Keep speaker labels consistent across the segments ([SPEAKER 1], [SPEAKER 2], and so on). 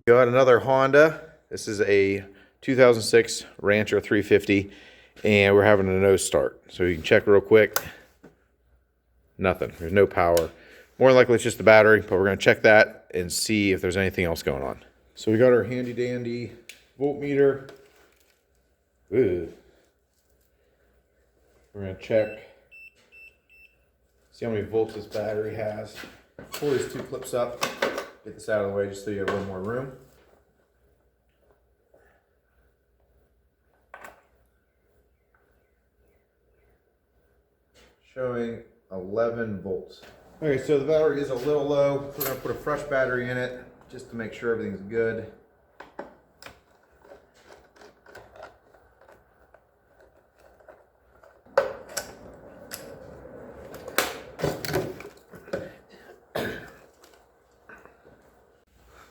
[SPEAKER 1] Got another Honda. This is a 2006 Rancher 350, and we're having a no start. So you can check real quick. Nothing. There's no power. More than likely it's just the battery, but we're going to check that and see if there's anything else going on. So we got our handy dandy voltmeter. Ooh. We're going to check, see how many volts this battery has. Pull these two clips up, get this out of the way just so you have a little more room. Showing 11 volts. Okay, so the battery is a little low. We're going to put a fresh battery in it just to make sure everything's good.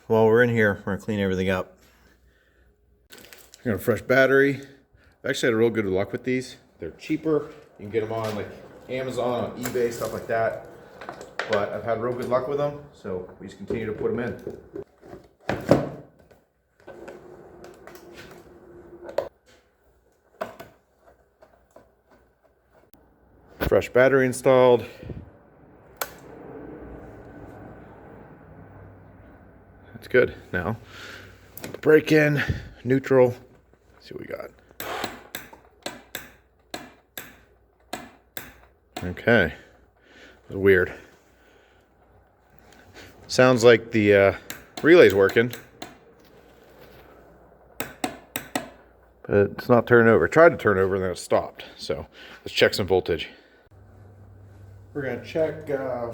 [SPEAKER 1] While we're in here, we're going to clean everything up. I got a fresh battery. I've actually had real good luck with these. They're cheaper. You can get them on like Amazon, on eBay, stuff like that. But I've had real good luck with them, so we just continue to put them in. Fresh battery installed. That's good. Now, break in, neutral. Let's see what we got. Okay, that's weird. Sounds like the relay's working, but it's not turning over. It tried to turn over and then it stopped. So let's check some voltage. We're gonna check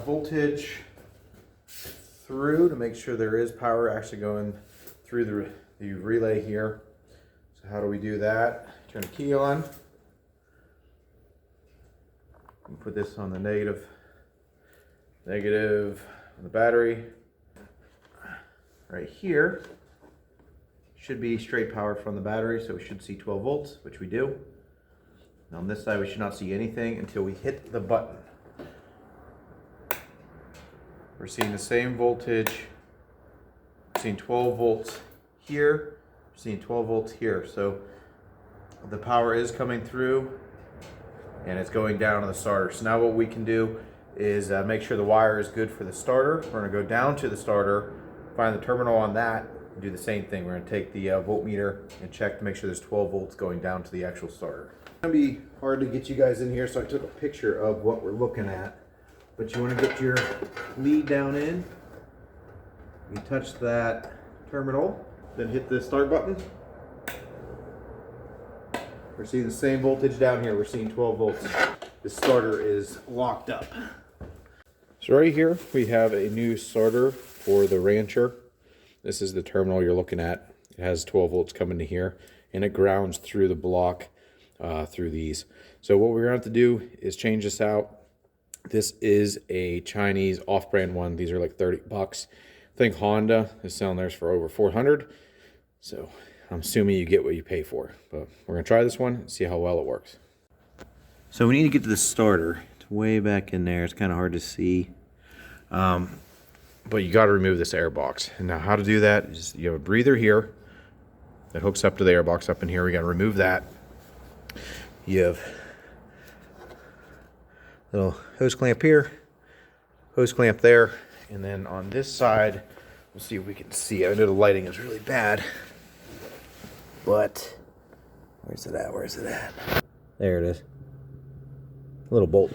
[SPEAKER 1] voltage through to make sure there is power actually going through the relay here. So how do we do that? Turn the key on. Put this on the negative on the battery. Right here should be straight power from the battery, so we should see 12 volts, which we do. And on this side, we should not see anything until we hit the button. We're seeing the same voltage. We're seeing 12 volts here. We're seeing 12 volts here. So the power is coming through and it's going down to the starter. So now what we can do is make sure the wire is good for the starter. We're going to go down to the starter, find the terminal on that, and do the same thing. We're going to take the voltmeter and check to make sure there's 12 volts going down to the actual starter. It's going to be hard to get you guys in here, so I took a picture of what we're looking at. But you want to get your lead down in. You touch that terminal, then hit the start button. We're seeing the same voltage down here. We're seeing 12 volts. The starter is locked up. So right here we have a new starter for the Rancher. This is the terminal you're looking at. It has 12 volts coming to here, and it grounds through the block through these. So what we're going to have to do is change this out. This is a Chinese off-brand one. These are like 30 bucks. I think Honda is selling theirs for over 400. So I'm assuming you get what you pay for. But we're going to try this one and see how well it works. So we need to get to the starter. It's way back in there. It's kind of hard to see. But you got to remove this air box. And now how to do that is you have a breather here that hooks up to the air box up in here. We got to remove that. You have little hose clamp here, hose clamp there, and then on this side, we'll see if we can see. I know the lighting is really bad, but where's it at? Where's it at? There it is. A little bolt.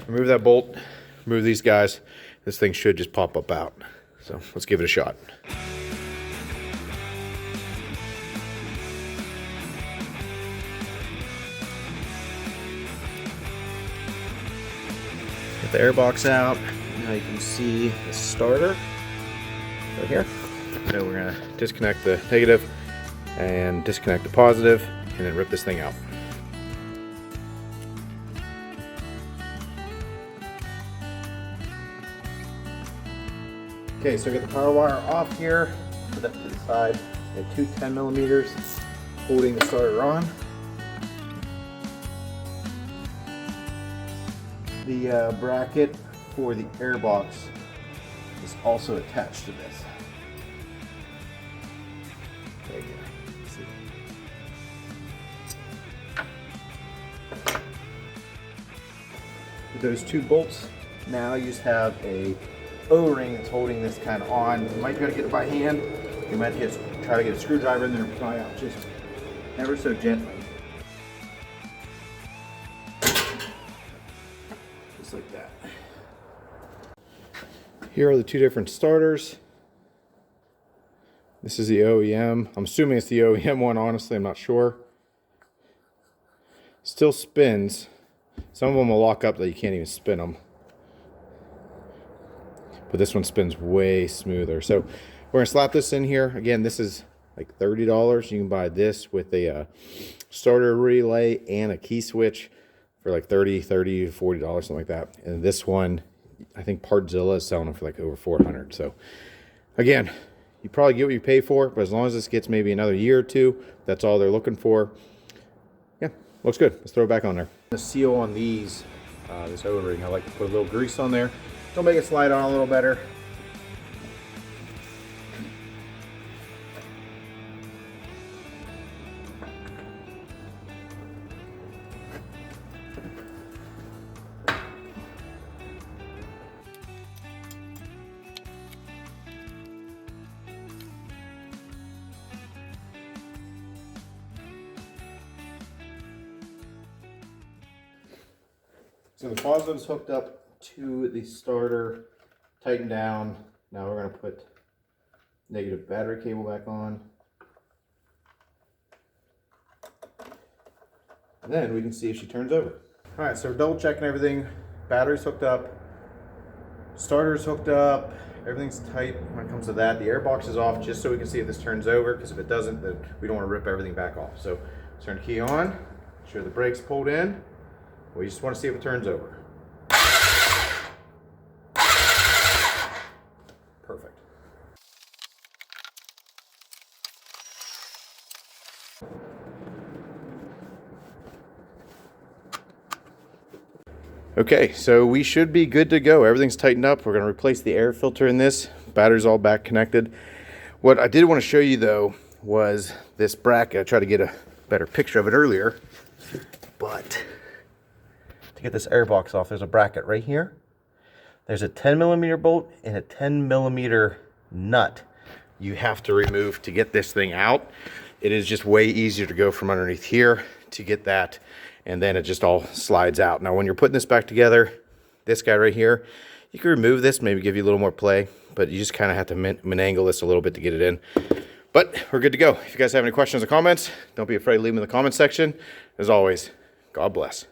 [SPEAKER 1] Remove that bolt, remove these guys. This thing should just pop up out. So let's give it a shot. Get the air box out. Now you can see the starter right here. So we're going to disconnect the negative and disconnect the positive and then rip this thing out. Okay, so I got the power wire off here. Put that to the side. I have two 10 millimeters holding the starter on. The bracket for the air box is also attached to this. with those 2 bolts. Now you just have a O-ring that's holding this kind of on. You might be able to get it by hand. You might try to get a screwdriver in there and pry out just ever so gently. Just like that. Here are the 2 different starters. This is the OEM. I'm assuming it's the OEM one, honestly, I'm not sure. Still spins. Some of them will lock up that you can't even spin them. But this one spins way smoother. So we're gonna slap this in here. Again, this is like $30. You can buy this with a starter relay and a key switch for like $30 to $40, something like that. And this one, I think Partzilla is selling them for like over $400. So again, you probably get what you pay for, but as long as this gets maybe another year or 2, that's all they're looking for. Yeah, looks good. Let's throw it back on there. The seal on these, this O-ring, I like to put a little grease on there. It'll make it slide on a little better. So the positive's hooked up to the starter, tightened down. Now we're going to put negative battery cable back on. And then we can see if she turns over. All right, so we're double checking everything. Battery's hooked up, starter's hooked up, everything's tight when it comes to that. The air box is off just so we can see if this turns over, because if it doesn't, then we don't want to rip everything back off. So turn the key on, make sure the brake's pulled in. We just want to see if it turns over. Perfect. Okay, so we should be good to go. Everything's tightened up. We're going to replace the air filter in this. Battery's all back connected. What I did want to show you though was this bracket. I tried to get a better picture of it earlier, but to get this air box off, there's a bracket right here. There's a 10mm bolt and a 10mm nut you have to remove to get this thing out. It is just way easier to go from underneath here to get that, and then it just all slides out. Now when you're putting this back together, this guy right here, you can remove this, maybe give you a little more play, but you just kind of have to menangle this a little bit to get it in. But we're good to go. If you guys have any questions or comments, don't be afraid to leave them in the comment section. As always, God bless.